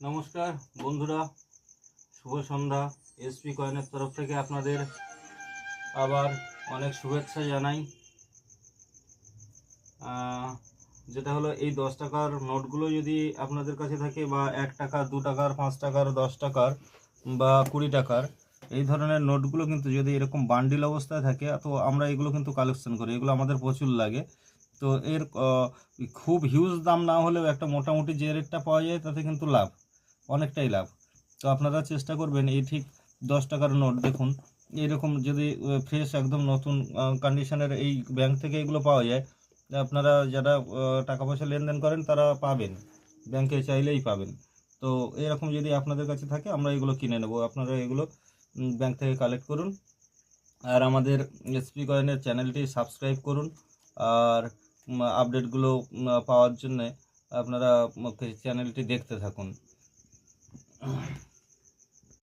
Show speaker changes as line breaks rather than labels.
নমস্কার বন্ধুরা, শুভ সন্ধ্যা। এসপি কয়েনের তরফ থেকে আপনাদের আবার অনেক শুভেচ্ছা জানাই। যেটা হলো এই 10 টাকার নোটগুলো যদি আপনাদের কাছে থাকে, বা 1 টাকা, 2 টাকার, 5 টাকার, 10 টাকার বা 20 টাকার, এই ধরনের নোটগুলো কিন্তু যদি এরকম বান্ডিল অবস্থায় থাকে, তো আমরা এগুলো কিন্তু কালেকশন করি। এগুলো আমাদের প্রচুর লাগে। তো এর খুব হিউজ দাম না হলেও একটা মোটামুটি যে রেটটা পাওয়া যায় তাতে কিন্তু লাভ, অনেকটাই লাভ। তো আপনারা চেষ্টা করবেন এই ঠিক 10 টাকার নোট দেখুন, এরকম যদি ফ্রেশ একদম নতুন কন্ডিশনের এই ব্যাংক থেকে এগুলো পাওয়া যায়, আপনারা যারা টাকা পয়সা লেনদেন করেন তারা পাবেন, ব্যাংকে চাইলেই পাবেন। তো এরকম যদি আপনাদের কাছে থাকে আমরা এগুলো কিনে নেব, আপনারা এগুলো ব্যাংক থেকে কালেক্ট করুন। আর আমাদের এসপি কয়েনের চ্যানেলটি সাবস্ক্রাইব করুন। আর আপডেটগুলো পাওয়ার জন্যে আপনারা চ্যানেলটি দেখতে থাকুন।